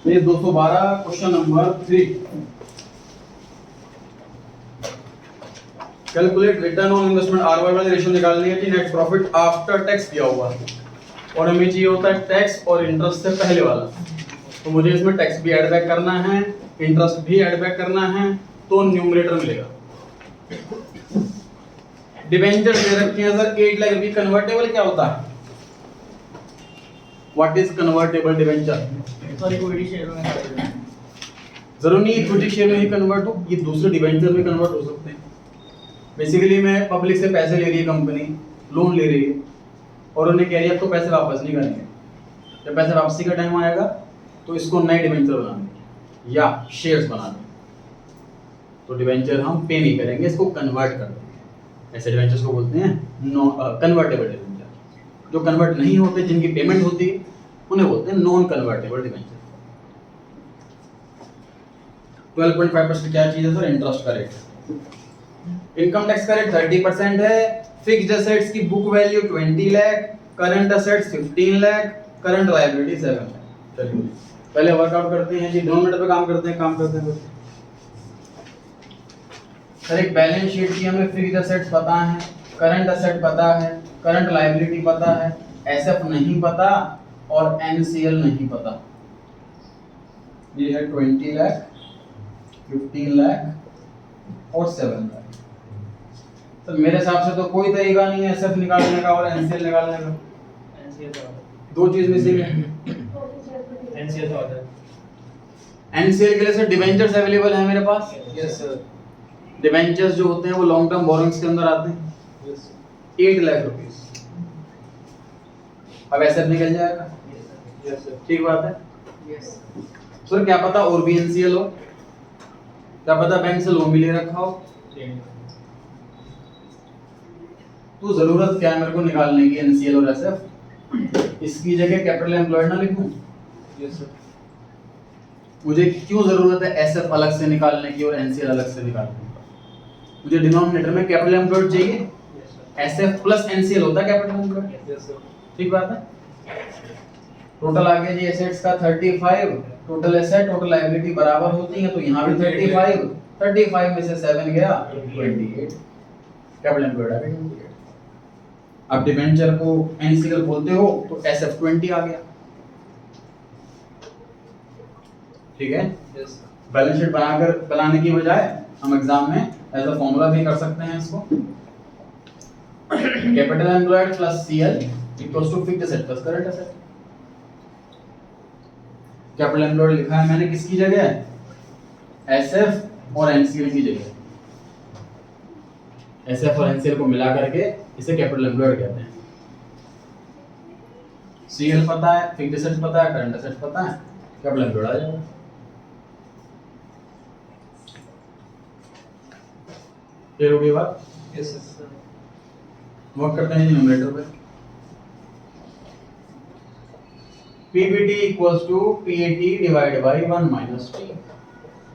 ये 212 question number 3। Calculate return on investment ROI वाली ratio निकालनी है कि नेट प्रॉफिट आफ्टर टैक्स दिया हुआ है और हमें चाहिए होता है टैक्स और इंटरेस्ट से पहले वाला। तो मुझे इसमें टैक्स भी ऐड बैक करना है, इंटरेस्ट भी ऐड बैक करना है, तो न्यूमरेटर मिलेगा। डिबेंचर दे रखे हैं सर 8 लाख रुपए। कन्वर्टेबल क्या होता है? What is convertible debenture? Equity share में जरूरी नहीं इक्विटी शेयर में ही कन्वर्ट हो, ये दूसरे डिबेंचर में कन्वर्ट हो सकते हैं। बेसिकली मैं पब्लिक से पैसे ले रही है कंपनी, लोन ले रही है और उन्हें कह रही है आपको पैसे वापस नहीं करेंगे। जब पैसे वापसी का टाइम आएगा तो इसको नए डिबेंचर बनाने या शेयर्स बनाने। तो डिबेंचर हम पे नहीं करेंगे, इसको कन्वर्ट कर देंगे। ऐसे डिबेंचर्स को बोलते हैं कन्वर्टेबल डिबेंचर। जो कन्वर्ट नहीं होते, जिनकी पेमेंट होती है, उन्हें बोलते हैं नॉन कन्वर्टेबल डिबेंचर। 12.5% क्या चीज है सर? इंटरेस्ट का रेट। इनकम टैक्स का रेट 30% है। फिक्स्ड एसेट्स की book value 20 lakh, current assets 15 lakh, current liability 7 lakh. चलिए पहले वर्कआउट करते हैं जी, 2 मिनट पे काम करते हैं। सर एक बैलेंस शीट की हमें फिक्स्ड एसेट्स पता है, करंट एसेट पता है, करंट लायबिलिटी पता है, एसएफ नहीं पता और एनसीएल नहीं पता। ये है 20 लाख, 15 लाख और 7 लाख। तो मेरे हिसाब से तो कोई तरीका नहीं है एसएफ निकालने का और एनसीएल निकालने का। दो चीज मिसिंग है। एनसीएल तो आता है। एनसीएल के लिए सर डिबेंचर्स अवेलेबल है मेरे पास। Yes sir. डिबेंचर्स जो होते हैं वो लॉन्ग टर्म बोरोइंग्स के अंदर आते हैं। Yes 8 lakh rupees. अब एसएफ निकल जाएगा। Yes sir. ठीक बात है। यस सर क्या पता और भी एनसीएल हो, क्या पता बैंक से लोन भी ले रखा हो। तो जरूरत क्या है मेरे को निकालने की एनसीएल और एसएफ? इसकी जगह कैपिटल एम्प्लॉयड ना लिखूं? Yes sir. मुझे क्यों जरूरत है एसएफ अलग से निकालने की और एनसीएल अलग से निकालने की? मुझे डिनोमिनेटर में कैपिटल एम्प्लॉयड चाहिए। Yes sir. SF plus NCL होता है कैपिटल एम्प्लॉयड। Yes sir. ठीक बात है। टोटल आ गया जी एसेट्स का 35। टोटल एसेट टोटल लायबिलिटी बराबर होती है, तो यहाँ भी 35 में से 7 गया 28। कैपिटल एम्प्लॉयड आ गया 28। अब डिबेंचर को एनसीएल बोलते हो तो एसएफ 20 आ गया। ठीक है। Yes sir. बैलेंस शीट बनाने की बजाय हम एग्जाम में एज अ फॉर्मूला भी कर सकते हैं इसको। Capital employed plus CL equals to fixed asset plus current asset. Capital employed लिखा है मैंने किसकी जगह? एसएफ और एनसीएल की जगह। एसएफ और एनसीएल को मिला करके इसे कैपिटल एम्प्लॉयड कहते हैं। सीएल पता है, फिक्स्ड एसेट्स पता है, करंट एसेट्स पता है, कैपिटल एम्प्लॉयड आ जाएगा। क्लियर हो गई बात? Yes sir. वर्क करते हैं न्यूमरेटर पे। PBT equals to PAT divided by 1 minus T.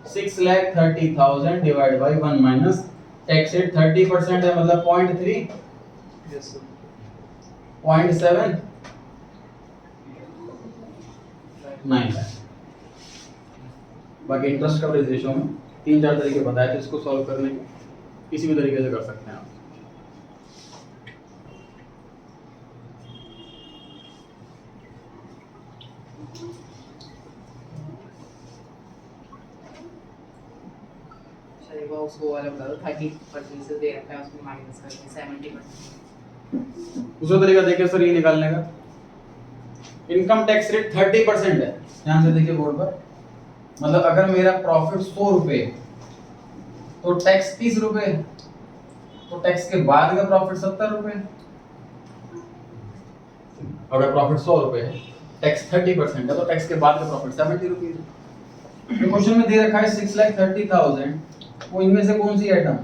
6,30,000 divided by 1 minus tax rate 30% है, मतलब 0.3, यस सर। 0.7, 9 लाख। बाकी इंटरेस्ट कवरेज रेशियो में 3-4 तरीके बताए थे इसको सॉल्व करने के, किसी भी तरीके से कर सकते हैं आप। उसको वाला बता दो 30% से दे रखा है, उसमें माइनस करके 70%। दूसरा तरीका देखिए सर ये निकालने का। इनकम टैक्स रेट 30% है, ध्यान से देखिए बोर्ड पर। मतलब अगर मेरा प्रॉफिट 100 रुपए तो टैक्स 30 रुपए, तो टैक्स के बाद का प्रॉफिट 70 रुपए। अगर प्रॉफिट 100 रुपए है, टैक्स 30% है, तो टैक्स के बाद का प्रॉफिट 70 रुपीज। तो क्वेश्चन में दे रखा है 6,30,000, वो इनमें से कौन सी आइटम?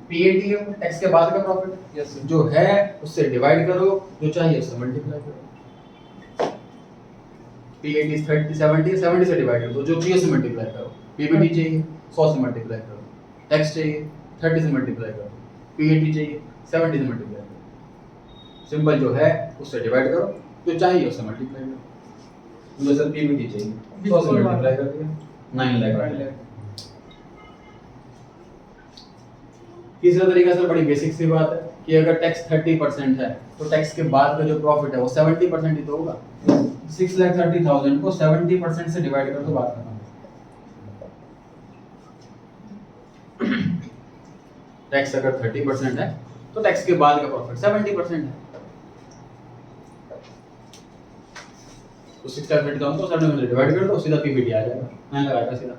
PAT है, टैक्स के बाद का प्रॉफिट। Yes sir. जो है उससे डिवाइड करो, जो चाहिए उससे मल्टीप्लाई करो। PAT 70 से डिवाइड कर दो, जो चाहिए उससे मल्टीप्लाई करो। PBT चाहिए 100 से मल्टीप्लाई करो, टैक्स चाहिए 30 से मल्टीप्लाई करो, PAT चाहिए 70 से मल्टीप्लाई करो। सिंपल जो है उससे डिवाइड करो, जो चाहिए उससे मल्टीप्लाई करो। मुझे सर पीबीटी चाहिए, 100 से मल्टीप्लाई कर दिया 9 लाख आ गया। तीसरा तरीका सर बड़ी बेसिक सी बात है कि अगर टैक्स 30% है तो टैक्स के बाद का जो प्रॉफिट है वो 70% ही तो होगा। 6,30,000 को 70% से डिवाइड कर दो, बात खत्म। टैक्स अगर 30% है तो टैक्स के बाद का प्रॉफिट 70% है। तो 6,30,000 को 70% डिवाइड कर दो, सीधा पीबीटी आ जाएगा, मैं लगाएगा सीधा।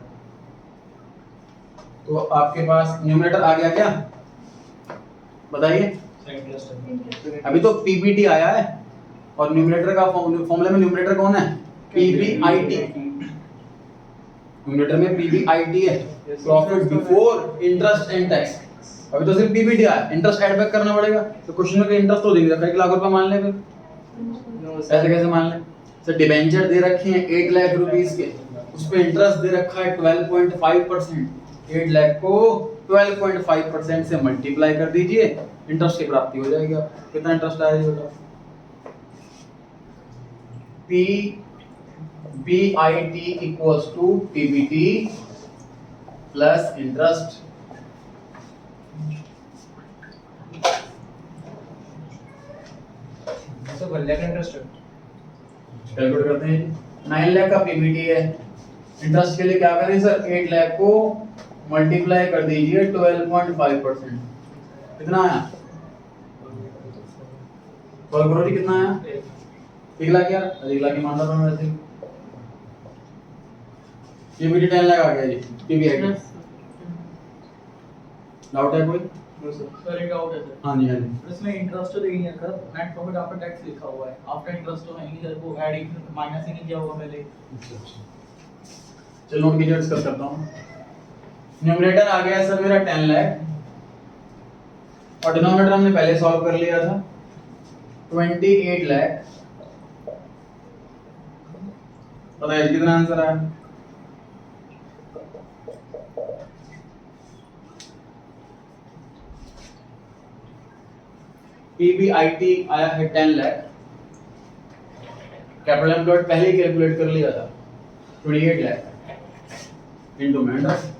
तो आपके पास न्यूमरेटर आ गया क्या, बताइए। अभी तो पीबीटी आया है और न्यूमरेटर का फॉर्मूला में न्यूमरेटर कौन है, पीबीआईटी। न्यूमरेटर में पीबीआईटी है, profit before interest and tax. अभी तो सिर्फ पीबीटी आया, इंटरेस्ट ऐड बैक करना पड़ेगा। तो क्वेश्चन में इंटरेस्ट तो देंगे, 1 लाख रुपए मान ले, फिर ऐसे कैसे मान ले सर। डिबेंचर दे रखे हैं 8 लाख रुपीस के, उस पे इंटरेस्ट दे रखा है 12.5%। 8 लाख को 12.5% से मल्टीप्लाई कर दीजिए, इंटरेस्ट की प्राप्ति हो जाएगी। आपको कितना इंटरेस्ट आया ये बताओ। PBIT equals to PBT plus interest. तो बल्ले का इंटरेस्ट कैलकुलेट करते हैं। 9 लाख का पीबीटी है, इंटरेस्ट के लिए क्या करें सर, 8 लाख को मल्टीप्लाई कर दीजिए 12.5%। कितना आया, कॉल करो जी, कितना आया, 1 लाख। यार 1 लाख ही मान रहा था मैं वैसे। पीबीटी 10 लाख आ गया जी, पीबीआईटी। डाउट है कोई? सर एक डाउट है सर। हाँ जी हाँ जी। इसमें इंटरेस्ट तो नहीं है sir, net profit after tax लिखा हुआ है। आफ्टर इंटरेस्ट तो है नहीं सर, वो ऐड ही माइनस ही नहीं किया होगा पहले। चलो नोट कीजिए, डिस्कस करता हूँ। न्यूमरेटर आ गया सर मेरा 10 लाख और डिनोमिनेटर हमने पहले सॉल्व कर लिया था 28 लाख। बताइए कितना आंसर आया। पीबीआईटी आया है 10 लाख। कैपिटल एम्प्लॉयड पहले ही कैलकुलेट कर लिया था 28 लाख इनटू में इंटरेस्ट।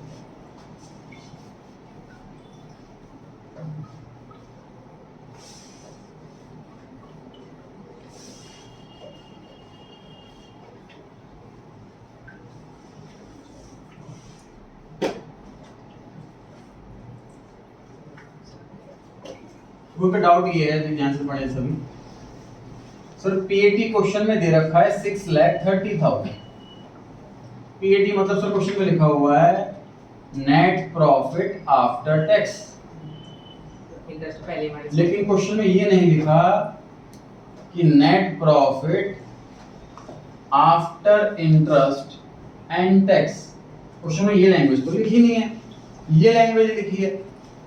कोई का डाउट ये है, ध्यान से पढ़े सभी। सर पीएटी क्वेश्चन में दे रखा है 6,30,000। पीएटी मतलब सर क्वेश्चन में लिखा हुआ है net profit after tax, interest पहले माइनस। लेकिन क्वेश्चन में ये नहीं लिखा कि net profit after interest and tax. Question में ये लैंग्वेज तो लिखी नहीं है, ये लैंग्वेज लिखी है।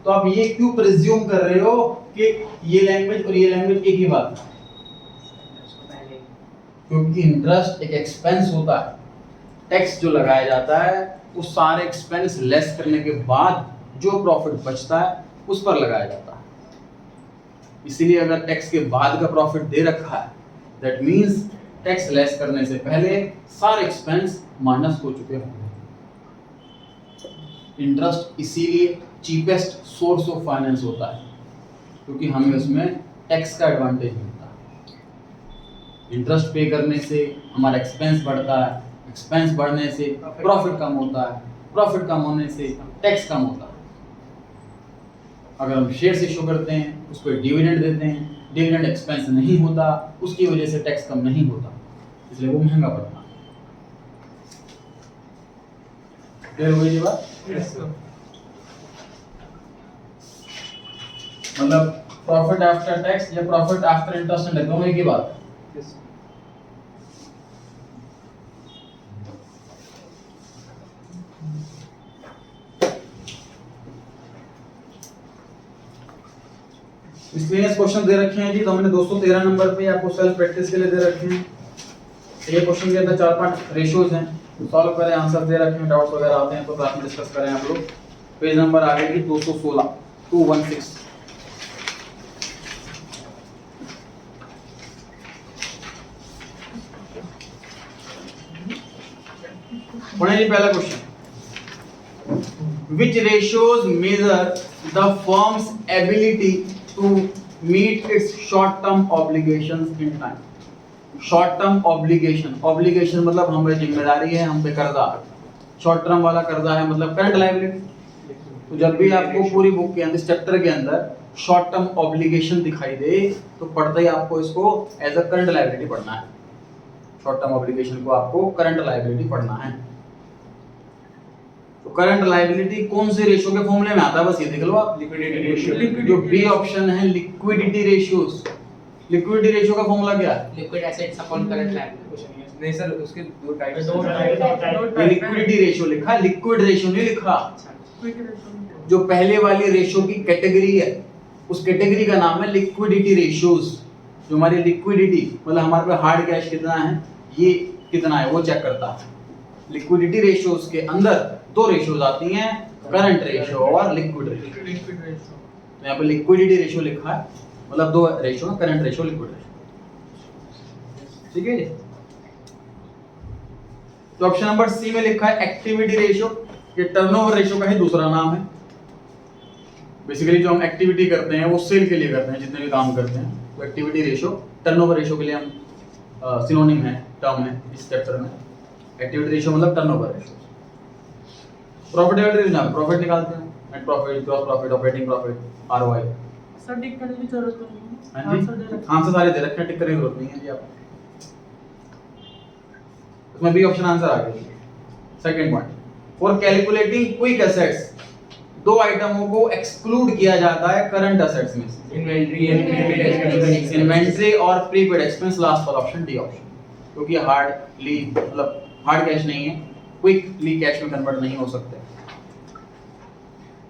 तो आप ये क्यों प्रिज्यूम कर रहे हो कि ये लैंग्वेज और ये लैंग्वेज एक ही बात है? क्योंकि इंटरेस्ट एक एक्सपेंस होता है, टैक्स जो लगाया जाता है उस सारे एक्सपेंस लेस करने के बाद जो प्रॉफिट बचता है उस पर लगाया जाता है। इसीलिए अगर टैक्स के बाद का प्रॉफिट दे रखा है, दैट मींस टैक्स लेस करने से पहले सारे एक्सपेंस माइनस हो चुके होंगे। इंटरेस्ट इसीलिए चीपेस्ट सोर्स ऑफ फाइनेंस होता है, क्योंकि हमें उसमें टैक्स का एडवांटेज मिलता है। इंटरेस्ट पे करने से हमारा एक्सपेंस बढ़ता है, एक्सपेंस बढ़ने से प्रॉफिट कम होता है, प्रॉफिट कम होने से टैक्स कम होता है। अगर हम शेयर्स इशू करते हैं, उस पर डिविडेंड देते हैं, डिविडेंड एक्सपेंस नहीं होता, उसकी वजह से टैक्स कम नहीं होता, इसलिए वो महंगा पड़ता है। क्लियर हुई ये बात? Yes sir. मतलब प्रॉफिट आफ्टर टैक्स या प्रॉफिट आफ्टर इंटरेस्ट एंड दोनों एक ही बात है। यस इसलिए क्वेश्चन दे रखे हैं जी, तो हमने 213 नंबर पे आपको सेल्फ प्रैक्टिस के लिए दे रखे हैं। ये क्वेश्चन के अंदर 4-5 रेशियोज हैं, सॉल्व करें, आंसर दे रखे हैं, डाउट्स वगैरह आते हैं तो क्लास में डिस्कस करें आप लोग। पेज नंबर आ गया जी 216 216। पढ़े जी पहला question, which ratios measure the firm's ability to meet its short term obligations in time? Short term obligation मतलब हम पे जिम्मेदारी है, हम पे कर्जा। शॉर्ट टर्म वाला कर्जा है मतलब करंट लायबिलिटी। तो जब भी आपको पूरी बुक के अंदर चैप्टर के अंदर शॉर्ट टर्म ऑब्लिगेशन दिखाई दे तो पढ़ते ही आपको इसको एज अ करंट लायबिलिटी पढ़ना है। शॉर्ट टर्म ऑब्लिगेशन को आपको करंट लायबिलिटी पढ़ना है। तो करंट लायबिलिटी कौन से रेशियो के फॉर्मूले में आता है, बस ये देख लो आप। Liquidity ratio. जो बी ऑप्शन है लिक्विडिटी रेशियोज। लिक्विडिटी रेशियो का फॉर्मूला क्या है? Liquid assets upon current liability. नहीं सर, उसके दो टाइप्स दो हैं। टाइप ये लिक्विडिटी रेशियो लिखा है, लिक्विड रेशियो नहीं लिखा। जो पहले वाली रेशियो की कैटेगरी है उस कैटेगरी का नाम है लिक्विडिटी रेशियोज। जो हमारी लिक्विडिटी मतलब हमारे पे हार्ड कैश कितना है, ये कितना है वो चेक करता है। लिक्विडिटी रेशियोज के अंदर दो रेशियोज आती हैं, करंट रेशियो और लिक्विड रेशियो। तो यहाँ पे लिक्विडिटी रेशियो लिखा है मतलब दो रेशियो है, करंट रेशियो, लिक्विड रेशियो। ठीक है जी। तो ऑप्शन नंबर सी में लिखा है एक्टिविटी रेशियो। ये टर्नओवर रेशियो का ही दूसरा नाम है। बेसिकली जो हम एक्टिविटी करते हैं वो सेल के लिए करते हैं, जितने भी काम करते हैं। तो एक्टिविटी रेशियो टर्नओवर रेशियो के लिए हम सिनोनिम है, टर्म है इस चैप्टर में। एक्टिविटी रेशियो मतलब turnover ratio. Profitability ratio profit निकालते हैं, net profit, gross profit, operating profit, ROI. Sir tick करने की जरूरत नहीं है। हां जी, आंसर सारे दे रखे हैं, टिक करने की जरूरत नहीं है जी आपको। इसमें बी ऑप्शन आंसर आ गया। Second point, for calculating quick assets दो आइटमों को एक्सक्लूड किया जाता है करंट एसेट्स में से। Inventory and prepaid expense. Inventory और प्रीपेड एक्सपेंस, लास्ट वाला ऑप्शन डी ऑप्शन। क्योंकि हार्डली मतलब हार्ड कैश नहीं है, क्विकली कैश में कन्वर्ट नहीं हो सकते।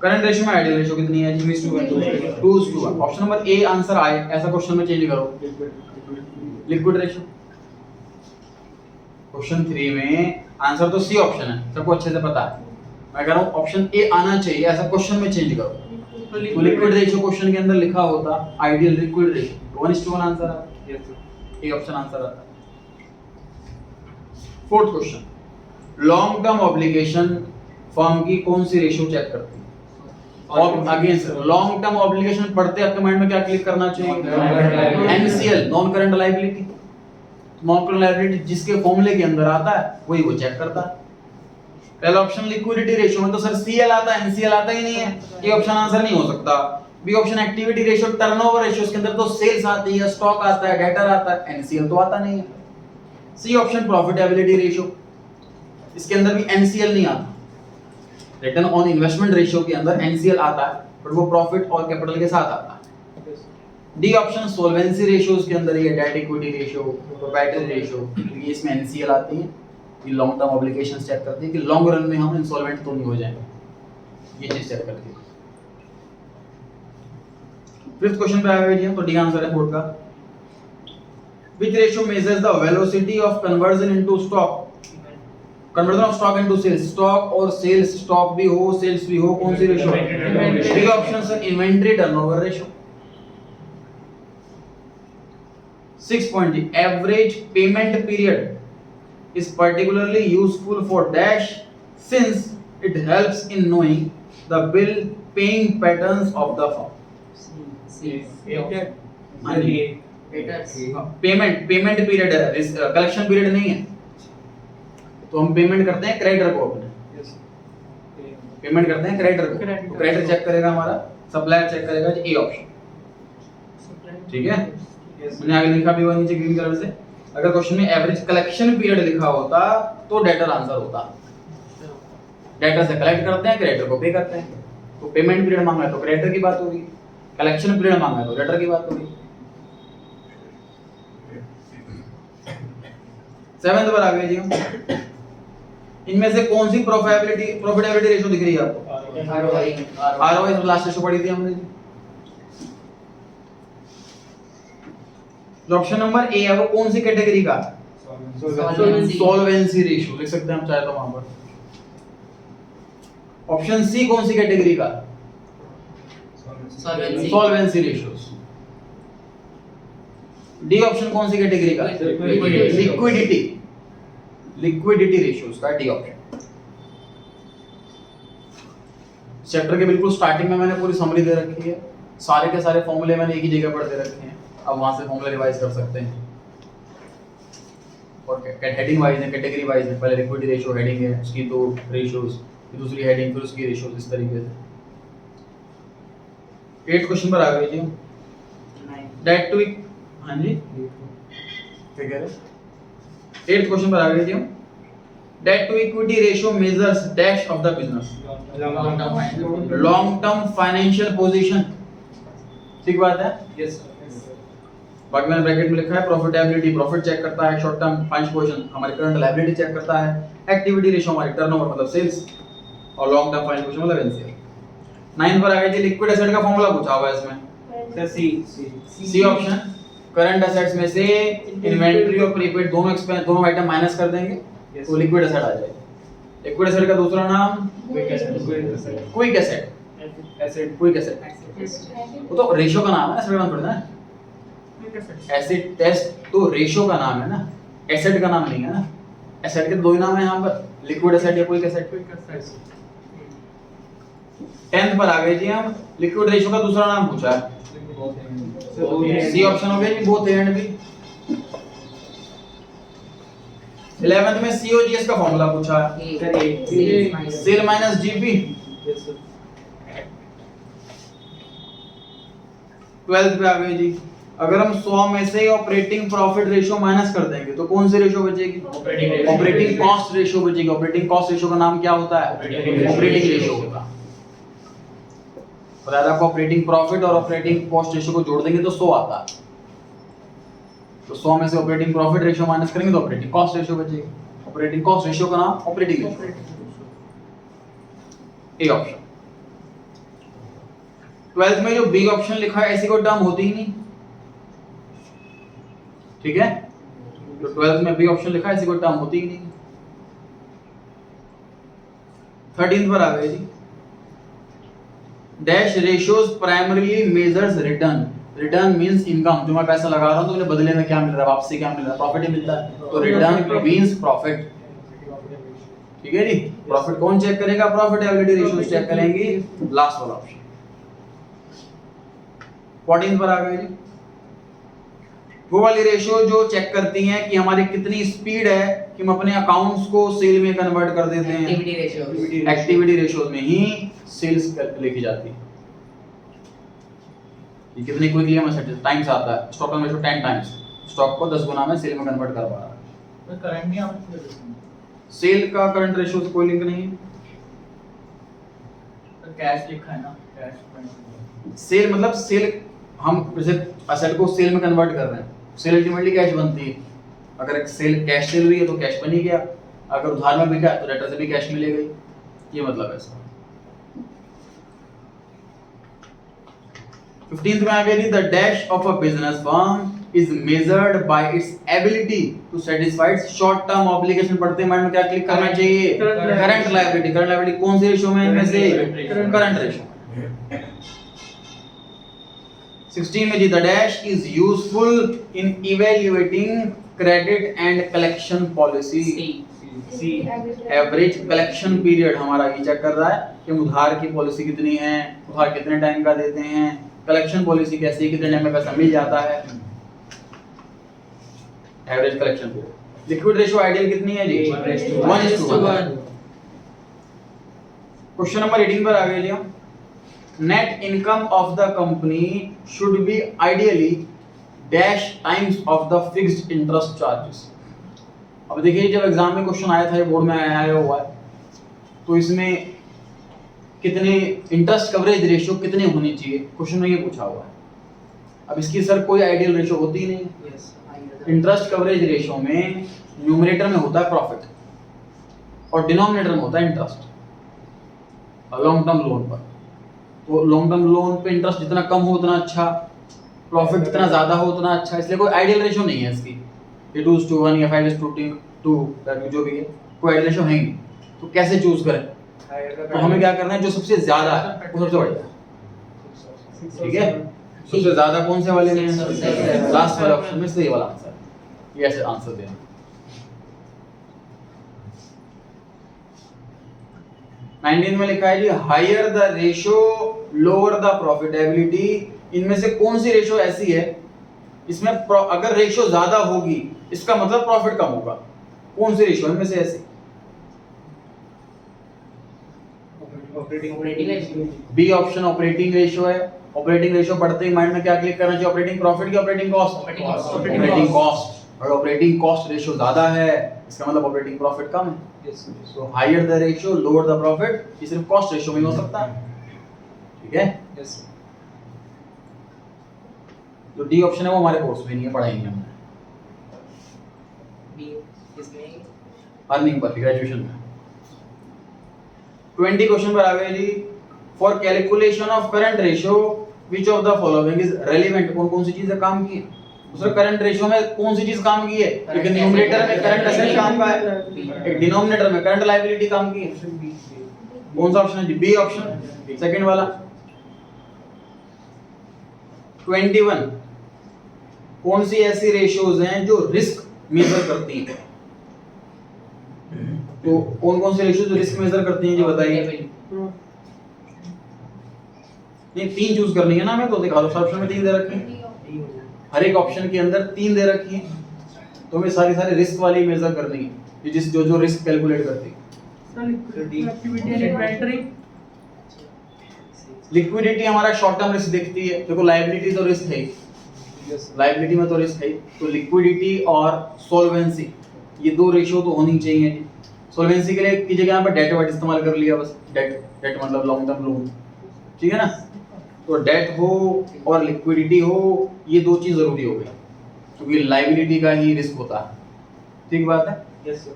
करंट रेशियो में आइडियल रेशियो कितनी है जी? 2:1। ऑप्शन नंबर ए आंसर आए, ऐसा क्वेश्चन में चेंज करो। Liquid ratio. क्वेश्चन 3 में आंसर तो सी ऑप्शन है, सबको अच्छे से पता है। मैं कह रहा हूं ऑप्शन ए आना चाहिए, ऐसा क्वेश्चन में चेंज करो। तो लिक्विड रेशियो क्वेश्चन के अंदर लिखा होता आइडियल लिक्विड रेशियो, 1:1 आंसर आता। Yes sir. A option answer आता। Fourth question, long term obligation firm की कौन सी रेशियो चेक करती है? और again sir, long term obligation पढ़ते आपके माइंड में क्या क्लिक करना चाहिए? NCL, non current liability. Non current liability जिसके फॉर्मूले के अंदर आता है वही वो चेक करता है। पहला ऑप्शन लिक्विडिटी रेशियो में तो सर सीएल आता है, एनसीएल आता ही नहीं है, ये ऑप्शन आंसर नहीं हो सकता। B option activity ratio, turnover ratio, इसके अंदर तो सेल्स आती है, स्टॉक आता है, डेटर आता है, एनसीएल तो आता नहीं है। सी ऑप्शन प्रॉफिटेबिलिटी रेशियो, इसके अंदर भी एनसीएल नहीं आता। रिटर्न ऑन इन्वेस्टमेंट रेशियो के अंदर एनसीएल आता है बट वो प्रॉफिट और कैपिटल के साथ आता है। डी ऑप्शन सोल्वेंसी रेशियोज के अंदर ये date equity ratio, proprietary ratio, ये इसमें एनसीएल आती है। ये लॉन्ग टर्म ऑब्लिगेशंस चेक करती है कि लॉन्ग रन में हम इंसॉल्वेंट तो नहीं हो जाएंगे, ये चीज चेक करती है। फिफ्थ क्वेश्चन पे आए जी हम, तो डी आंसर है बोर्ड का। Which ratio measures the velocity of conversion into stock? Conversion of stock into sales. Stock और sales, stock भी हो, sales भी हो, कौन सी ratio? D option sir inventory turnover ratio. 6 point, average payment period is particularly useful for dash since it helps in knowing the bill paying patterns of the firm. Payment period है, collection period नहीं है। तो हम payment करते हैं creditor को, अपने payment करते हैं क्रेडिटर को। तो क्रेडिटर चेक करेगा हमारा, सप्लायर चेक करेगा जी, ए ऑप्शन। ठीक है, मैंने आगे लिखा भी हुआ नीचे ग्रीन कलर से। अगर क्वेश्चन में एवरेज कलेक्शन पीरियड लिखा होता तो डेटर आंसर होता। डेटर से कलेक्ट करते हैं, क्रेडिटर को पे करते हैं। तो पेमेंट पीरियड मांगा है तो क्रेडिटर की बात होगी, कलेक्शन पीरियड मांगा है तो डेटर की बात होगी। 7th पर आ गए जी हम। इनमें से कौन सी प्रॉफिटेबिलिटी रेशियो दिख रही है आपको? आरओआई लास्ट रेशियो पढ़ी थी हमने जी। जो ऑप्शन नंबर ए है वो कौन सी कैटेगरी का? सॉल्वेंसी रेशियो लिख सकते हैं हम चाहे तो वहां पर। ऑप्शन सी कौन सी कैटेगरी का? Solvency ratios. डी ऑप्शन कौन सी कैटेगरी का? लिक्विडिटी रेशियोज का डी ऑप्शन। चैप्टर के बिल्कुल स्टार्टिंग में मैंने पूरी समरी दे रखी है, सारे के सारे फॉर्मूले मैंने एक ही जगह पर दे रखे हैं, अब वहां से फॉर्मूला रिवाइज कर सकते हैं। और हेडिंग वाइज है, कैटेगरी वाइज है, पहले लिक्विडिटी रेशियो हेडिंग है, उसकी दो रेशियोज, दूसरी हेडिंग, फिर उसकी रेशियोज, इस तरीके से। 8 क्वेश्चन पर आ गए जी। डेट टू, हाँ जी क्या कह रहे हैं, 8th क्वेश्चन पर आ गए जी हम। Debt to equity ratio measures dash of the business, long term financial position, ठीक बात है। Yes. बाकी मैंने ब्रैकेट में लिखा है प्रॉफिटेबिलिटी, प्रॉफिट चेक करता है, शॉर्ट टर्म फाइनेंशियल पोजीशन हमारी करंट लायबिलिटी चेक करता है, एक्टिविटी रेशियो हमारी टर्नओवर मतलब सेल्स, और लॉन्ग टर्म फाइनेंशियल पोजीशन मतलब एनसीएल। 9 पर आ गए जी, लिक्विड एसेट का फार्मूला पूछा हुआ है इसमें, सी ऑप्शन। करंट एसेट्स में से इन्वेंटरी और प्रीपेड दोनों एक्सपेंस, दोनों आइटम माइनस कर देंगे तो लिक्विड एसेट आ जाएगा। लिक्विड एसेट का दूसरा नाम क्विक एसेट, क्विक एसेट, वो तो रेशियो का नाम है ना, एसेट का नाम थोड़ी ना है। एसिड टेस्ट तो रेशियो का नाम है ना, एसेट का नाम नहीं है ना। एसेट के दो ही नाम है यहाँ पर, लिक्विड एसेट या क्विक एसेट। 10th पर आ गए जी हम, लिक्विड रेशियो का दूसरा नाम पूछा है, सी ऑप्शन हो गया जी, बोथ एंड भी। 11th में सीओजीएस का फॉर्मूला पूछा है, सेल माइनस जीपी। 12th पे आ गए जी, अगर हम 100 में से ऑपरेटिंग प्रॉफिट रेशियो माइनस कर देंगे तो कौन सी रेशियो बचेगी, ऑपरेटिंग कॉस्ट रेशियो बचेगी। ऑपरेटिंग कॉस्ट रेशियो का नाम क्या होता है, ऑपरेटिंग रेशियो होता है। बताया आपको, ऑपरेटिंग प्रॉफिट और ऑपरेटिंग कॉस्ट रेशियो को जोड़ देंगे तो 100 आता है, तो 100 में से ऑपरेटिंग प्रॉफिट रेशियो माइनस करेंगे तो ऑपरेटिंग कॉस्ट रेशियो बचेगी। ऑपरेटिंग कॉस्ट रेशियो का नाम operating ratio, A option. 12th में जो बी ऑप्शन लिखा है ऐसी कोई टर्म होती ही नहीं, ठीक है। तो 12th में बी ऑप्शन लिखा है ऐसी कोई टर्म होती ही नहीं। 13th पर आ गए जी, dash ratios primarily measures return. Return means income, जो मैं पैसा लगा रहा हूं तो मुझे बदले में क्या मिल रहा है, वापसी क्या मिल रहा है, प्रॉफिट ही मिलता है, तो रिटर्न मींस प्रॉफिट, ठीक है जी। प्रॉफिट कौन चेक करेगा, प्रॉफिटेबिलिटी रेशियो चेक करेंगे, लास्ट वाला ऑप्शन। 14th पर आ गए जी, वो वाली रेशियो जो चेक करती हैं कि हमारी कितनी स्पीड है कि हम अपने अकाउंट्स को सेल में कन्वर्ट कर देते हैं। एक्टिविटी रेशियोज में ही सेल्स लिखी जाती है, ये कितनी क्विकली हमें टाइम्स आता है। स्टॉक का रेशियो 10 टाइम्स, स्टॉक को 10 गुना में सेल में कन्वर्ट कर पा रहा है। तो करंट नहीं आप सेल का करंट रेशियो से कोई लिंक नहीं है। तो कैश लिखा है ना, कैश सेल मतलब सेल, हम जैसे एसेट को सेल में कन्वर्ट कर रहे हैं, सेल अल्टीमेटली कैश बनती है। अगर एक सेल कैश सेल हुई है तो कैश बन ही गया, अगर उधार में बिका तो डेटर से भी कैश मिलेगा, ये मतलब है इसका। 15th में आ गया, the dash of a business firm is measured by its ability to satisfy short term obligation. पढ़ते हैं माइंड में क्या क्लिक करना चाहिए, करंट लायबिलिटी। करंट लायबिलिटी कौन सी रेशियो में, इनमें से करंट रेशियो। 16 में जी, the dash is useful in evaluating credit and collection policy. Average collection period हमारा ये चेक कर रहा है कि उधार की पॉलिसी कितनी है, उधार कितने टाइम का देते हैं, कलेक्शन पॉलिसी कैसी है, कितने टाइम में पैसा मिल जाता है। Average collection period. Liquid ratio ideal कितनी है जी, 1:1। क्वेश्चन नंबर 18 पर आ गए जी हम। Net income of the company should be ideally dash times of the fixed interest charges. अब देखिए, जब एग्जाम में क्वेश्चन आया था, ये बोर्ड में आया हुआ है, तो इसमें कितने इंटरेस्ट कवरेज रेशियो कितने होनी चाहिए, क्वेश्चन में ये पूछा हुआ है। अब इसकी सर कोई आइडियल रेशियो होती ही नहीं। इंटरेस्ट कवरेज रेशियो में न्यूमरेटर में होता है प्रॉफिट और डिनोमिनेटर में होता है इंटरेस्ट। लॉन्ग टर्म लोन पर, तो लॉन्ग टर्म लोन पे इंटरेस्ट जितना कम हो उतना अच्छा, प्रॉफिट जितना ज्यादा हो उतना अच्छा, इसलिए कोई आइडियल रेशियो नहीं है इसकी। 2:1 या 5:2 जो भी है, कोई आइडियल रेशियो है नहीं। तो कैसे चूज करें, तो हमें क्या करना है, जो सबसे ज्यादा है वो सबसे बढ़िया, ठीक है। सबसे ज्यादा कौन से वाले में, लास्ट वाला ऑप्शन में सही वाला आंसर, ये ऐसे आंसर देना। 19 में लिखा है जी higher the ratio lower the profitability. इनमें से कौन सी रेशियो ऐसी है इसमें अगर रेशियो ज्यादा होगी इसका मतलब प्रॉफिट कम होगा? कौन सी रेशियो इनमें से ऐसी? Operating ratio. B option operating ratio है। ऑपरेटिंग रेशियो पढ़ते ही माइंड में क्या क्लिक करना चाहिए? ऑपरेटिंग प्रॉफिट की operating cost? Operating cost. Operating cost. और ऑपरेटिंग कॉस्ट रेशियो ज्यादा है इसका मतलब ऑपरेटिंग प्रॉफिट कम है। Yes so higher the ratio lower the profit, ये सिर्फ कॉस्ट रेशियो में ही हो सकता है। ठीक है, यस जो डी ऑप्शन है वो हमारे कोर्स में नहीं है, पढ़ाएंगे हमने बी इसमें अर्निंग पर ग्रेजुएशन में। 20 क्वेश्चन पर आ गए जी। For calculation of current ratio which of the following is relevant? कौन कौन सी चीजें काम की है? दूसरा करंट रेशियो में कौन सी चीज काम की है? एक न्यूमरेटर में करंट एसेट काम का है, एक डिनोमिनेटर में करंट लायबिलिटी काम की है। कौन सा ऑप्शन है जी? बी ऑप्शन, सेकंड वाला। 21 कौन सी ऐसी रेशियोज हैं जो रिस्क मेजर करती हैं? तो कौन कौन सी रेशियो जो रिस्क मेजर करती हैं जी बताइए। नहीं, तीन चूज करनी है ना हमें, तो दिखा दो। ऑप्शन में तीन दे रखे हैं, हर एक ऑप्शन के अंदर तीन दे रखी है, तो हमें सारी सारी रिस्क वाली मेजर करनी है, ये जिस जो जो रिस्क कैलकुलेट करती है। लिक्विडिटी हमारा शॉर्ट टर्म रिस्क दिखती है, देखो लायबिलिटी तो रिस्क है, लायबिलिटी में तो रिस्क है, तो लिक्विडिटी और सोल्वेंसी ये दो रेशियो तो होनी चाहिए। सोल्वेंसी के लिए की जगह यहाँ पर डेट वर्ड इस्तेमाल कर लिया बस, डेट मतलब लॉन्ग टर्म लोन, ठीक है ना। तो डेट हो और लिक्विडिटी हो, ये दो चीज जरूरी हो गई, क्योंकि लायबिलिटी का ही रिस्क होता है। ठीक बात है। Yes sir.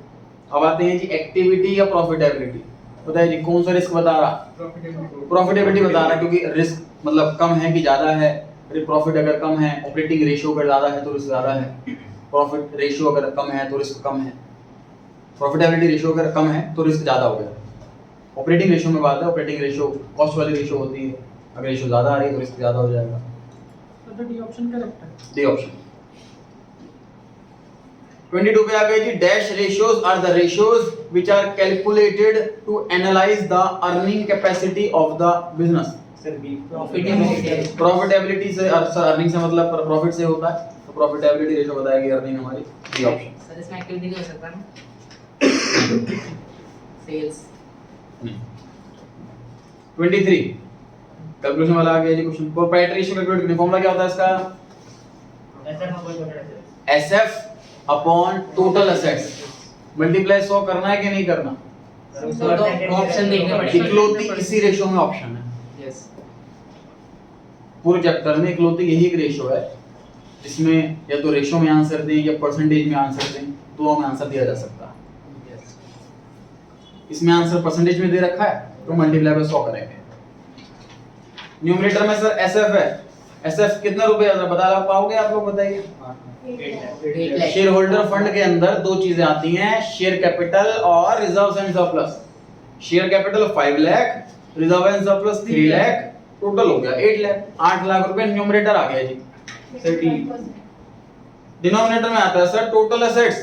अब आते हैं जी एक्टिविटी या प्रॉफिटेबिलिटी। बताइए जी कौन सा रिस्क बता रहा? प्रॉफिटेबिलिटी बता रहा है, क्योंकि रिस्क मतलब कम है कि ज्यादा है। प्रॉफिट अगर कम है, ऑपरेटिंग रेशियो अगर ज्यादा है तो रिस्क ज्यादा है, प्रॉफिट रेशियो अगर कम है तो रिस्क कम है, प्रॉफिटेबिलिटी रेशियो अगर कम है तो रिस्क ज्यादा हो गया। ऑपरेटिंग रेशियो में बात है, ऑपरेटिंग रेशियो कॉस्ट वाली रेशियो होती है, अगर रेशियो ज्यादा आ रही है तो रिस्क ज्यादा हो जाएगा। तो डी ऑप्शन करेक्ट है। D option. 22 पे आ गए जी dash ratios are the ratios which are calculated to analyse the earning capacity of the business. Sir B profitability से अर्निंग से मतलब प्रॉफिट से होता है, तो प्रॉफिटेबिलिटी रेशियो बताएगी अर्निंग हमारी। D option. सर इसमें एक्टिविटी नहीं हो सकता ना? सेल्स 23 कैलकुलेशन वाला आ गया जी क्वेश्चन। प्रोप्राइटरी रेशियो कैलकुलेट करने फॉर्मूला क्या होता है इसका? SF upon total assets multiply 100 करना है कि नहीं करना? तो ऑप्शन देखने पड़ेंगे। इकलौती इसी रेशियो में ऑप्शन है, यस पूरे चैप्टर में इकलौती यही एक रेशियो है जिसमें या तो रेशियो में आंसर दें या परसेंटेज में आंसर दें, दोनों में आंसर दिया जा सकता है। यस इसमें आंसर परसेंटेज में दे रखा है तो मल्टीप्लाई बाय 100 करेंगे। न्यूमरेटर में सर एसएफ है, एसएफ कितने रुपए बता पाओगे आप लोग? बताइए। 8 लाख। शेयर होल्डर फंड के अंदर दो चीजें आती हैं, शेयर कैपिटल और reserve and surplus. Share capital 5 lakh, reserve and surplus 3 lakh, total हो गया 8 लाख। 8 लाख रुपए न्यूमरेटर आ गया जी। Sir D. डिनोमिनेटर में आता है sir total assets.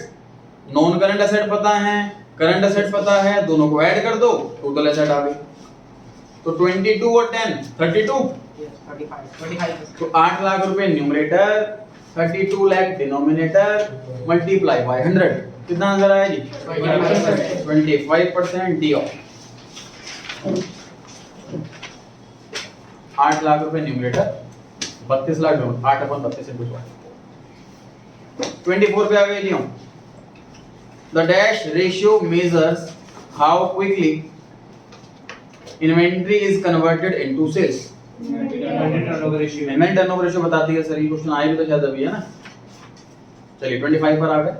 Non current asset पता है, करंट एसेट पता है, दोनों को ऐड कर दो, टोटल एसेट आ गई। तो 22 और 10 32, यस 25 तो 8 लाख रुपए numerator, 32 lakh denominator, multiply by 100, कितना आंसर आया जी? 25%। D option. 8 लाख रुपए न्यूमरेटर, 32 लाख 8 अपन 32 से पूछो। 24 पे आ गए जी हम। The dash ratio measures how quickly inventory is converted into sales. Turnover ratio inventory turnover ratio बताती है सर, ये क्वेश्चन आए भी तो शायद अभी है ना। चलिए 25 पर आ गए।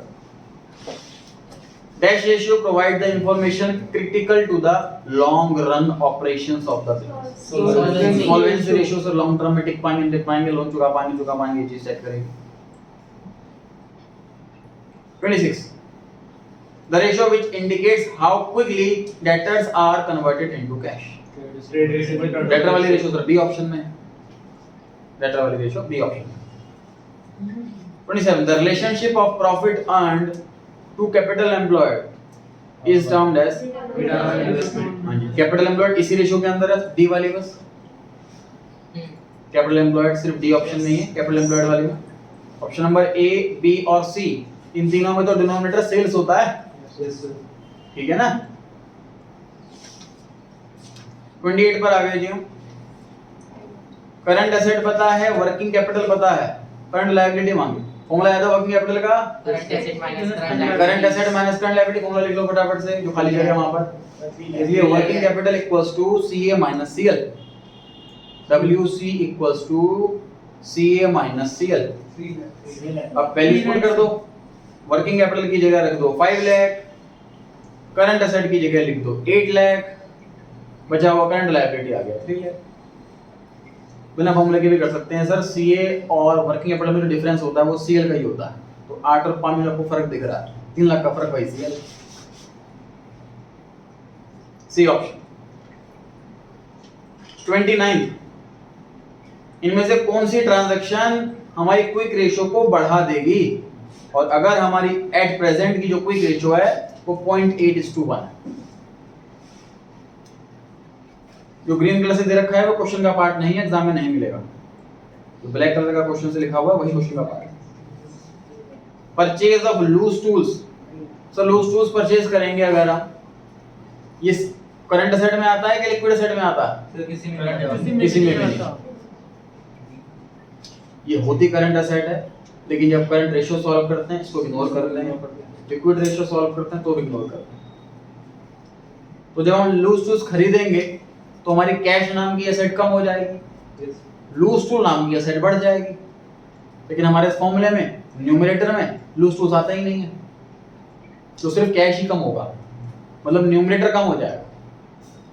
Dash ratio provide the information critical to the long run operations of the business. Solvency. Solvency ratio sir long term में टिक पाएंगे, लोन चुका पाएंगे, ये चीज चेक करेंगे। 26 the ratio which indicates how quickly debtors are converted into cash। Trade receivable debtor वाली ratio sir B option में है, डेटर वाली रेशियो बी ऑप्शन में। 27 the relationship of profit earned to capital employed is termed as Return on investment. हाँ जी capital employed इसी ratio के अंदर है डी वाली बस कैपिटल एम्प्लॉयड सिर्फ डी ऑप्शन नहीं है कैपिटल एम्प्लॉयड वाली में ऑप्शन नंबर ए बी और सी इन तीनों में तो डिनोमिनेटर सेल्स होता है Yes, sir. ठीक है ना 28 पर आ गए जी हम करंट एसेट पता है वर्किंग कैपिटल पता है करंट लायबिलिटी मांगी फॉर्मूला याद है वर्किंग कैपिटल का current asset minus current asset minus current liability formula लिख लो फटाफट से जो खाली जगह है वहां पर इसलिए working capital equals to CA minus CL WC equals to CA minus CL अब वैल्यूज पुट कर दो वर्किंग कैपिटल की जगह रख दो 5 लाख करंट एसेट की जगह लिख दो 8 लाख बचा हुआ करंट लायबिलिटी आ गया 3 लाख बिना फॉर्मूले के भी कर सकते हैं सर CA और वर्किंग कैपिटल में जो डिफरेंस होता है वो CL का ही होता है तो 8 और 5 में आपको फर्क दिख रहा है 3 लाख का फर्क वही CL सी ऑप्शन 29 इनमें से कौन सी ट्रांजैक्शन हमारी क्विक रेशियो को बढ़ा देगी और अगर हमारी एट प्रेजेंट की जो क्विक रेशियो है वो 0.8:1 है जो ग्रीन कलर से दे रखा है वो क्वेश्चन का पार्ट नहीं है एग्जाम में नहीं मिलेगा तो ब्लैक कलर का क्वेश्चन से लिखा हुआ है वही क्वेश्चन का पार्ट है purchase of loose tools sir loose tools purchase करेंगे अगर हम ये करंट एसेट में आता है कि लिक्विड एसेट में आता है तो किसी में किसी में भी नहीं ये होती करंट एसेट है लेकिन जब करंट रेशियो सॉल्व करते हैं इसको इग्नोर कर लेते हैं लिक्विड रेशियो सॉल्व करते हैं तो भी इग्नोर करते हैं तो जब हम लूज टूल्स खरीदेंगे तो हमारी कैश नाम की एसेट कम हो जाएगी लूज टूल नाम की एसेट बढ़ जाएगी लेकिन हमारे इस फॉर्मूले में न्यूमरेटर में लूज टूल्स आता ही नहीं है तो सिर्फ कैश ही कम होगा मतलब न्यूमरेटर कम हो जाएगा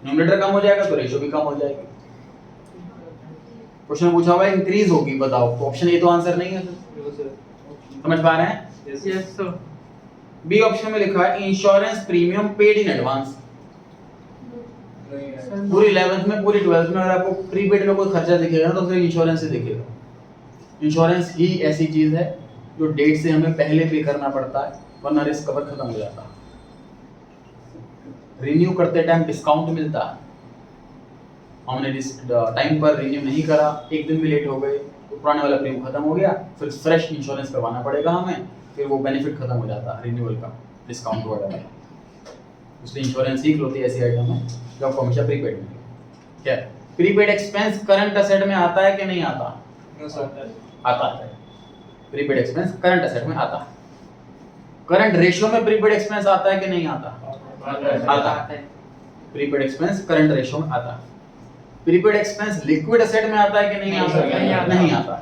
न्यूमरेटर कम हो जाएगा तो रेशियो भी कम हो जाएगी क्वेश्चन में पूछा हुआ है इंक्रीज होगी बताओ तो ऑप्शन ए तो आंसर नहीं है समझ पा रहे हैं यस सर बी ऑप्शन में लिखा है insurance premium paid in advance पूरी 11th में पूरी 12th में अगर आपको प्रीपेड में कोई खर्चा दिखेगा ना तो सिर्फ इंश्योरेंस ही दिखेगा इंश्योरेंस ही ऐसी चीज है जो डेट से हमें पहले पे करना पड़ता है वरना रिस्क कवर खत्म हो जाता है रिन्यू करते टाइम डिस्काउंट मिलता है हमने टाइम पर रिन्यू नहीं करा एक दिन भी लेट हो गए तो पुराने वाला प्रीमियम खत्म हो गया फिर फ्रेश इंश्योरेंस करवाना पड़ेगा हमें फिर वो बेनिफिट खत्म हो जाता है रिन्यूअल का डिस्काउंट वगैरह इसलिए इंश्योरेंस ही होती है ऐसी आइटम है जो आपको हमेशा प्रीपेड में क्या प्रीपेड एक्सपेंस करंट एसेट में आता है कि नहीं आता आता है प्रीपेड एक्सपेंस करंट एसेट में आता है करंट रेशियो में प्रीपेड एक्सपेंस आता है कि नहीं आता आता है प्रीपेड एक्सपेंस करंट रेशियो में आता है प्रीपेड एक्सपेंस लिक्विड एसेट में आता है कि नहीं आता नहीं आता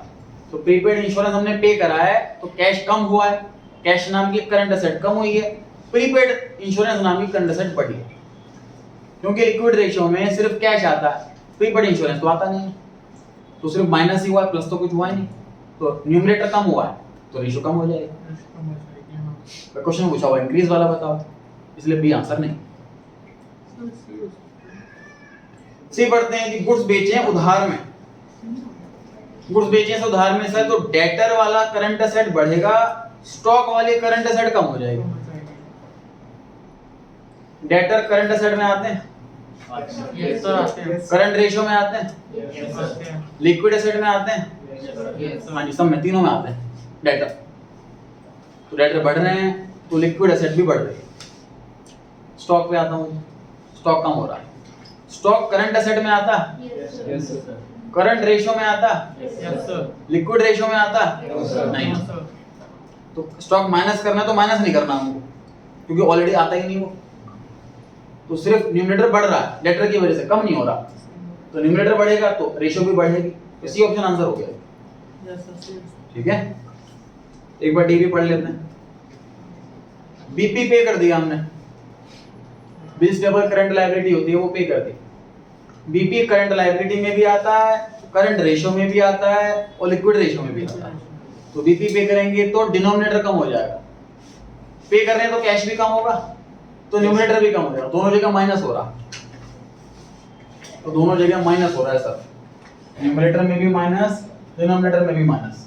तो प्रीपेड इंश्योरेंस हमने पे करा है तो कैश कम हुआ है कैश नाम की करंट एसेट कम हुई है प्रीपेड इंश्योरेंस नाम की करंट एसेट बढ़ी है क्योंकि लिक्विड रेशियो में सिर्फ कैश आता है प्रीपेड इंश्योरेंस तो आता नहीं तो सिर्फ माइनस ही हुआ है प्लस तो कुछ हुआ ही नहीं तो न्यूमरेटर कम हुआ है तो रेशियो कम हो जाएगा क्वेश्चन पूछा हुआ इंक्रीज वाला बताओ इसलिए बी आंसर नहीं सी पढ़ते हैं कि गुड्स बेचे हैं उधार में गुड्स बेचे हैं उधार में सर तो डेटर वाला करंट एसेट बढ़ेगा स्टॉक वाली करंट एसेट कम हो जाएगी डेटर करंट एसेट में आते हैं यस सर आते हैं करंट रेशियो में आते हैं लिक्विड एसेट में आते हैं हाँ जी सब में तीनों में आते हैं डेटर तो डेटर बढ़ रहे हैं तो लिक्विड एसेट भी बढ़ रही है स्टॉक पे आता हूँ स्टॉक कम हो रहा है स्टॉक करंट एसेट में आता करंट रेशियो में आता यस सर लिक्विड रेशियो में आता नहीं तो स्टॉक माइनस करना है तो माइनस नहीं करना हमको क्योंकि ऑलरेडी आता ही नहीं वो तो सिर्फ न्यूमरेटर बढ़ रहा है डेटर की वजह से कम नहीं हो रहा तो न्यूमरेटर बढ़ेगा तो रेशियो भी बढ़ेगी इसी ऑप्शन आंसर हो गया ठीक है एक बार डी भी पढ़ लेते हैं बीपी पे कर दिया हमने बिल्स पेबल करंट लायबिलिटी होती है वो पे कर दी बीपी करंट लायबिलिटी में भी आता है करंट रेशियो में भी आता है और लिक्विड रेशियो में भी आता है तो बीपी पे करेंगे तो डिनोमिनेटर कम हो जाएगा पे कर रहे हैं तो कैश भी कम होगा तो न्यूमरेटर भी कम हो जाएगा दोनों जगह माइनस हो रहा तो दोनों जगह माइनस हो रहा है सर न्यूमरेटर में भी माइनस डिनोमिनेटर में भी माइनस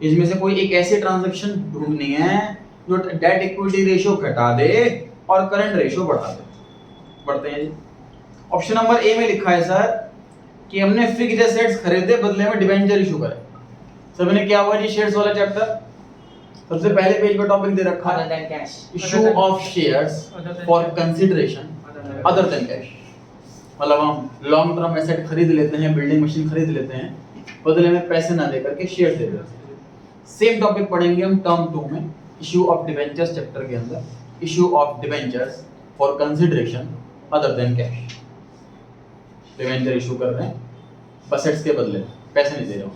इसमें से कोई एक ऐसी ट्रांजैक्शन ढूंढनी है जो डेट इक्विटी रेशियो घटा दे और करंट रेशियो बढ़ा दे। बढ़ते हैं जी। ऑप्शन नंबर ए में लिखा है सर कि हमने फिक्स्ड एसेट्स खरीदे, बदले में डिबेंचर इशू करे। सबने क्या हुआ जी, शेयर्स वाला चैप्टर सबसे पहले पेज पर टॉपिक दे रखा Other है, than cash. Issue of shares for consideration other than cash. मतलब हम लॉन्ग टर्म एसेट खरीद लेते हैं, बिल्डिंग मशीन खरीद लेते हैं, बदले में पैसे ना देकर के शेयर दे देते हैं। सेम टॉपिक पढ़ेंगे हम टर्म 2 में, इशू ऑफ डिबेंचर्स चैप्टर के अंदर, issue of debentures for consideration other than cash. Debenture issue कर रहे हैं असेट्स के बदले, पैसे नहीं दे रहे हो।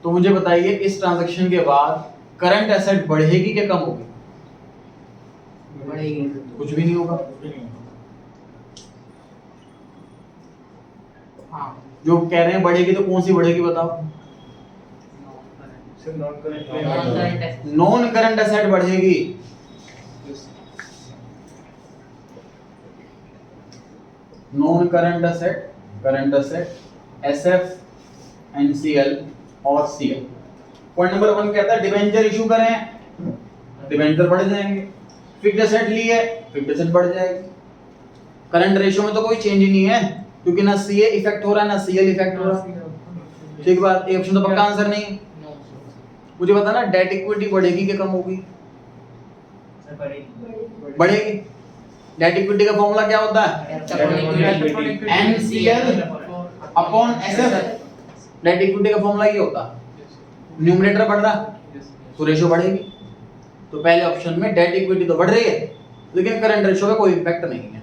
तो मुझे बताइए इस ट्रांजैक्शन के बाद करंट एसेट बढ़ेगी कि कम होगी? बढ़ेगी। कुछ भी नहीं होगा। हाँ। जो कह रहे हैं बढ़ेगी तो कौन सी बढ़ेगी बताओ? Non-current asset. Non current asset बढ़ेगी। Non current asset, current asset, SF, NCL और सीएल। पॉइंट नंबर 1 कहता है डिबेंचर इशू करें, डिबेंचर बढ़ जाएंगे। फिक्स्ड एसेट लिए, फिक्स्ड एसेट बढ़ जाएगी। करंट रेशियो में तो कोई चेंज ही नहीं है, क्योंकि ना सीए इफेक्ट हो रहा है ना सीएल इफेक्ट हो रहा है। ठीक बात, ये ऑप्शन तो पक्का आंसर नहीं है। No. मुझे बताना डेट इक्विटी बढ़ेगी कि कम होगी? बढ़ेगी। डेट इक्विटी का फॉर्मूला क्या होता है? NCL upon SF। Debt equity का फॉर्मूला ये होता है। न्यूमरेटर बढ़ रहा तो रेशियो बढ़ेगी। तो पहले ऑप्शन में डेट इक्विटी तो बढ़ रही है, लेकिन करंट रेशियो का कोई इफेक्ट नहीं है।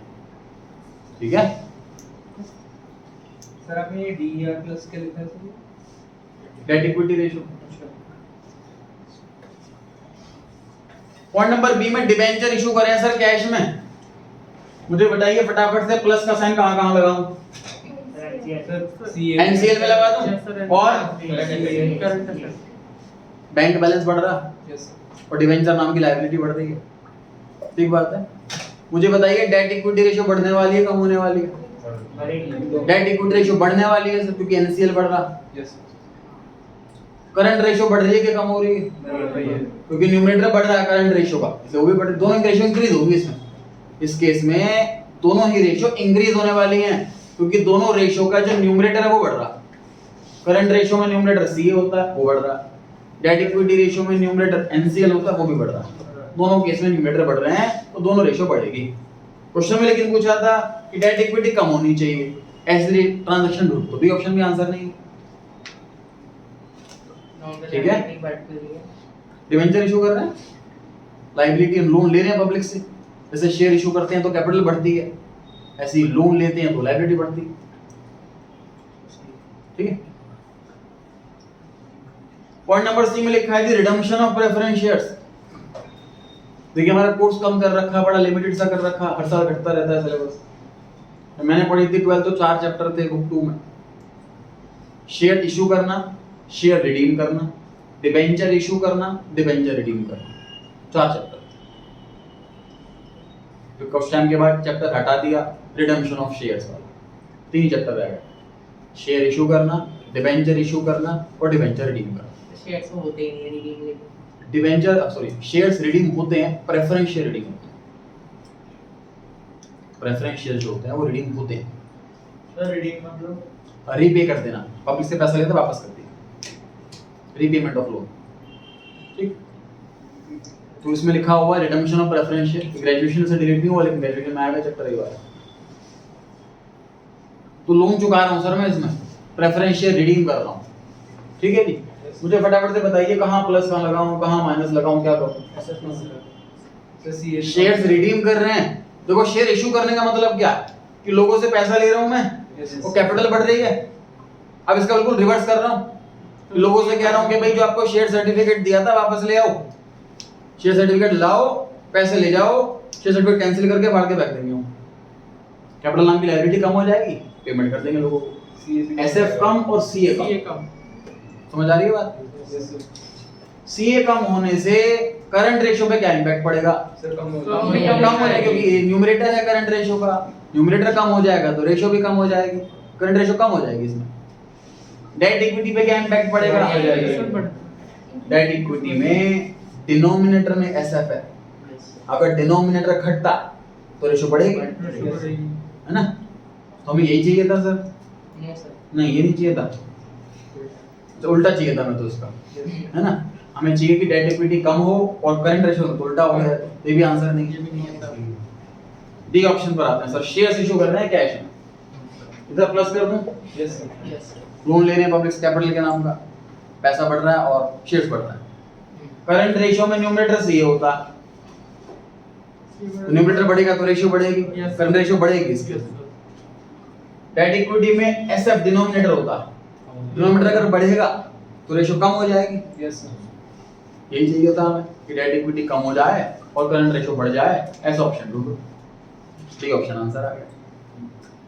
ठीक है, सर आपने ये DER प्लस क्या लिखा है sir? Debt equity ratio. Point number B में डिबेंचर इशू करें सर कैश में। मुझे बताइए फटाफट से, प्लस का साइन कहां कहां लगाऊं? एनसीएल में लगा दूं और बैंक बैलेंस बढ़ रहा और डिबेंचर नाम की लायबिलिटी बढ़ रही है। ठीक बात है। मुझे बताइए डेट इक्विटी रेशियो बढ़ने वाली है कम होने वाली है? डेट इक्विटी रेशियो बढ़ने वाली है सर, क्योंकि एनसीएल बढ़ रहा। करंट रेशियो बढ़ रही है कि कम हो रही है? क्योंकि न्यूमरेटर बढ़ रहा है करंट रेशियो का, इसलिए वो भी बढ़, दोनों की रेशियो इंक्रीज होगी इसमें। इस केस में दोनों ही रेशियो इंक्रीज होने वाली हैं, क्योंकि दोनों रेशियो का जो न्यूमरेटर है वो बढ़ रहा। करंट रेशियो में न्यूमरेटर सीए होता है, वो बढ़ रहा। डेट इक्विटी रेशियो में न्यूमरेटर एनसीएल होता है, वो भी बढ़ रहा। दोनों केस में न्यूमरेटर बढ़ रहे हैं तो दोनों रेशियो बढ़ेगी। क्वेश्चन में लेकिन पूछा था कि डेट इक्विटी कम होनी चाहिए, ऐसे ट्रांजैक्शन ढूंढ, तो भी ऑप्शन में आंसर नहीं। ठीक है, डिबेंचर इशू कर रहे हैं, लायबिलिटी लोन ले रहे हैं पब्लिक से। जैसे शेयर इशू करते हैं तो कैपिटल बढ़ती है, ऐसे ही लोन लेते हैं तो लायबिलिटी बढ़ती है। ठीक है, पॉइंट नंबर सी में लिखा है रिडम्पशन ऑफ प्रेफरेंस शेयर्स। देखिए हमारा कोर्स कम कर रखा, बड़ा लिमिटेड सा कर रखा, हर साल घटता रहता है सिलेबस। मैंने पढ़ी थी 12 तो 4 चैप्टर थे बुक 2 में। शेयर इशू करना, शेयर रिडीम करना, डिबेंचर इशू करना, डिबेंचर रिडीम करना, 4 चैप्टर। तो कुछ टाइम के बाद चैप्टर हटा दिया, रिडम्पशन ऑफ शेयर्स वाला, 3 चैप्टर रह गए। शेयर इशू करना, डिबेंचर इशू करना और डिबेंचर रिडीम करना। शेयर्स तो होते ही नहीं है रिडीम लेकिन। डिबेंचर सॉरी शेयर्स रिडीम होते हैं, प्रेफरेंस शेयर रिडीम होते हैं। प्रेफरेंस शेयर जो होते हैं वो रिडीम होते हैं। सर रिडीम मतलब रीपे कर देना, पब्लिक से पैसा लेते वापस कर देना, रीपेमेंट ऑफ लोन। ठीक, तो इसमें लिखा हुआ है redemption of preference share. Graduation से डिलीट नहीं हुआ, लेकिन ग्रेजुएशन में आएगा चैप्टर ये वाला। तो लोन चुका रहा हूं सर मैं, इसमें प्रेफरेंस शेयर रिडीम कर रहा हूं। ठीक है जी, मुझे फटाफट से बताइए कहां प्लस कहां लगाऊं, कहां माइनस लगाऊं, क्या करूं? शेयर्स रिडीम कर रहे हैं। देखो शेयर इशू करने का मतलब क्या, कि लोगों से पैसा ले रहा हूं मैं, वो कैपिटल बढ़ रही है। अब इसका बिल्कुल रिवर्स कर रहा हूं, लोगों से कह रहा हूं कि भाई जो आपको शेयर सर्टिफिकेट दिया था वापस ले आओ, शेयर सर्टिफिकेट लाओ, पैसे ले जाओ, शेयर सर्टिफिकेट कैंसिल करके बाहर के बैग देंगे हम। कैपिटल नाम की लायबिलिटी कम हो जाएगी, पेमेंट कर देंगे लोगों को। एसएफ कम और सीए कम, समझ आ रही है बात? सीए कम होने से करंट रेशियो पे क्या इंपैक्ट पड़ेगा? कम हो जाएगा, क्योंकि न्यूमरेटर है करंट रेशियो का, न्यूमरेटर कम हो जाएगा तो रेशियो भी कम हो जाएगी, करंट रेशियो कम हो जाएगी। इसमें डेट इक्विटी पे क्या इंपैक्ट पड़ेगा? डेट इक्विटी में डिनोमिनेटर में एसएफ है, अगर डिनोमिनेटर घटता तो रेशो बढ़ेगी, है ना? तो हमें यही चाहिए था सर, नो सर, नहीं ये नहीं चाहिए था, तो उल्टा चाहिए था मैं तो इसका, है ना? हमें चाहिए कि डेट इक्विटी कम हो और करंट रेशो तो उल्टा हो गया, तो ये भी आंसर नहीं है। डी ऑप्शन पर आते हैं सर, शेयर्स इशू कर रहे हैं कैश में, इधर प्लस कर दूं, yes sir. Yes sir, loan ले रहे हैं पब्लिक कैपिटल के नाम का, पैसा बढ़ रहा है और शेयर्स बढ़ रहा है, करंट रेशियो में न्यूमरेटर से ये होता, तो न्यूमरेटर बढ़ेगा तो रेशियो बढ़ेगी, करंट रेशियो बढ़ेगी इसके। डेट इक्विटी में एसएफ डिनोमिनेटर होता, डिनोमिनेटर अगर बढ़ेगा तो रेशियो कम हो जाएगी, यस सर। यही चाहिए था हमें कि डेट इक्विटी कम हो जाए और करंट रेशियो बढ़ जाए, ऐसा ऑप्शन ढूंढो। ठीक ऑप्शन आंसर आ गया।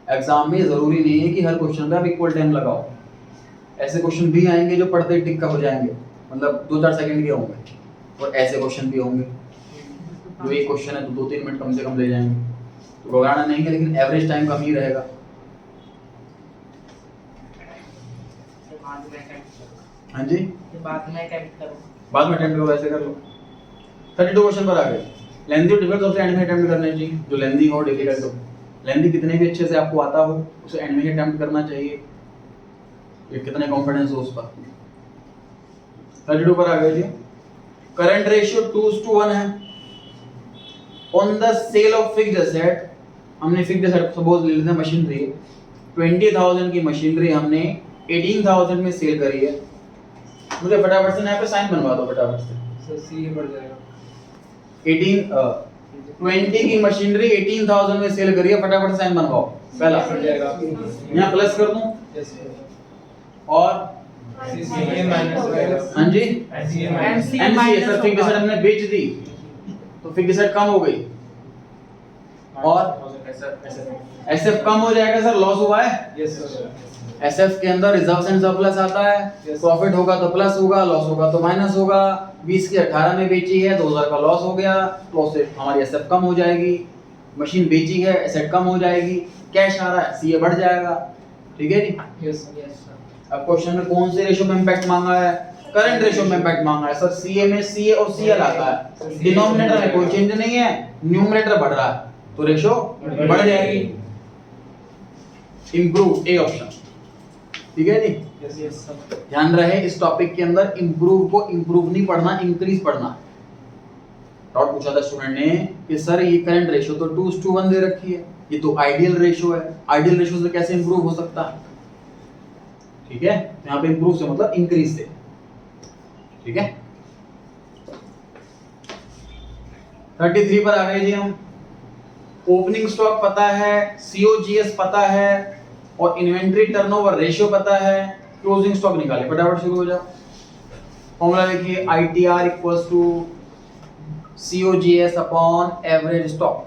एग्जाम में जरूरी नहीं है कि हर क्वेश्चन पे आप इक्वल टाइम लगाओ, ऐसे क्वेश्चन भी आएंगे जो पढ़ते ही टिक का हो जाएंगे, मतलब 2-4 सेकंड के होंगे, और ऐसे क्वेश्चन भी होंगे जो एक क्वेश्चन है तो 2-3 मिनट कम से कम ले जाएंगे, तो घबराना नहीं है, लेकिन एवरेज टाइम कम ही रहेगा। बाद में अटेम्प्ट करो, हाँ जी, बाद में अटेम्प्ट करो। बाद में अटेम्प्ट करो, वैसे कर लो। 32 क्वेश्चन पर आ गए। लेंथी और डिफिकल्ट सबसे एंड में अटेम्प्ट करने चाहिए, जो लेंथी हो डिफिकल्ट हो। लेंथी कितने भी अच्छे से आपको आता हो उसे एंड में ही अटेम्प्ट करना चाहिए, ये कितने कॉन्फिडेंस हो उस पर। 32 पर आ गए जी। करंट रेशियो 2:1 है। On the sale of fixed asset, हमने फिक्स्ड एसेट सपोज ले लेते हैं मशीनरी, 20,000 की मशीनरी हमने 18,000 में सेल करी है। मुझे फटाफट से यहाँ पे साइन बनवा दो फटाफट से। सर सी बढ़ जाएगा। 20 की मशीनरी 18,000 में सेल करी है, फटाफट से साइन बनवाओ। पहला बढ़ जाएगा। यहाँ प्लस कर दूं यस सर। और सीए माइनस हो जाएगा। हाँ जी, CA minus. NCA sir fixed asset हमने बेच दी तो फिक्स्ड एसेट कम हो गई, और एसएफ कम हो जाएगा सर, लॉस हुआ है। Yes sir. एसएफ के अंदर रिजर्व्स एंड सरप्लस आता है, Yes. प्रॉफिट होगा तो प्लस होगा, लॉस होगा तो माइनस होगा। 20 की 18 में बेची है, 2,000 का लॉस हो गया, लॉस से हमारी एसएफ कम हो जाएगी। मशीन बेची है, एसेट कम हो जाएगी, कैश आ रहा है, सीए बढ़ जाएगा। ठीक है जी। Yes sir. यस सर, अब क्वेश्चन में कौन से रेशियो में इंपैक्ट मांगा है? करंट रेशियो में इंपैक्ट मांगा है सर। सीए में सीए और सीएल आता है, डिनोमिनेटर में कोई चेंज नहीं है, न्यूमरेटर बढ़ रहा है तो रेशियो बढ़ जाएगी। Improve, A option. ठीक है जी। Yes sir. ध्यान रहे इस टॉपिक के अंदर इंप्रूव को इंप्रूव नहीं पढ़ना, इंक्रीज पढ़ना। डाउट पूछा था स्टूडेंट ने कि सर ये करंट रेशियो तो 2:1 दे रखी है, ये तो आइडियल रेशियो है, आइडियल रेशियो से कैसे इंप्रूव हो सकता है? ठीक है, यहाँ पे इंप्रूव से मतलब इंक्रीज से। ठीक है, 33 पर आ गए जी हम। ओपनिंग स्टॉक पता है, सीओजीएस पता है और इन्वेंटरी टर्नओवर रेशियो पता है, क्लोजिंग स्टॉक निकाले, फटाफट शुरू हो जाओ। फॉर्मूला देखिए, ITR equals to COGS upon average stock.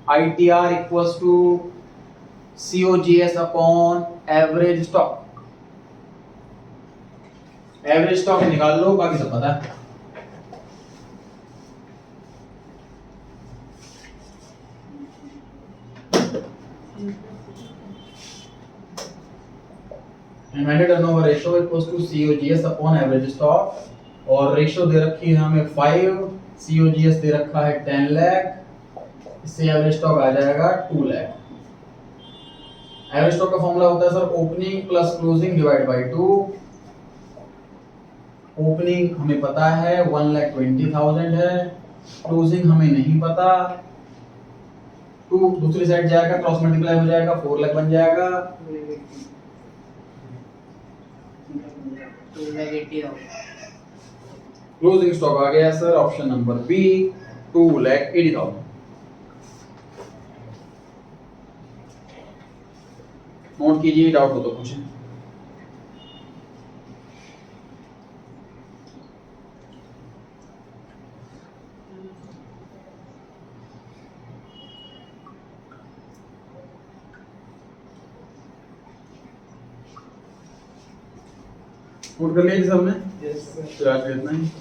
ITR equals to COGS upon average stock. Average stock निकाल लो, बाकी सब पता है। Inventory turnover ratio equals to COGS upon average stock, और रेशियो दे रखी है हमें 5, COGS दे रखा है 10 लाख, इससे एवरेज स्टॉक आ जाएगा 2 लाख। एवरेज स्टॉक का फॉर्मूला होता है sir opening plus closing divide by 2। Opening हमें पता है 1,20,000 है, क्लोजिंग हमें नहीं पता। 2 दूसरी साइड जाएगा, क्रॉस मल्टीप्लाई हो जाएगा, 4 लाख बन जाएगा। 280,000। क्लोजिंग स्टॉक आ गया sir option number B, 2,80,000। Note कीजिए, डाउट हो तो पूछें। नोट कर लिया जी सबने? Yes sir. तो आज इतना ही।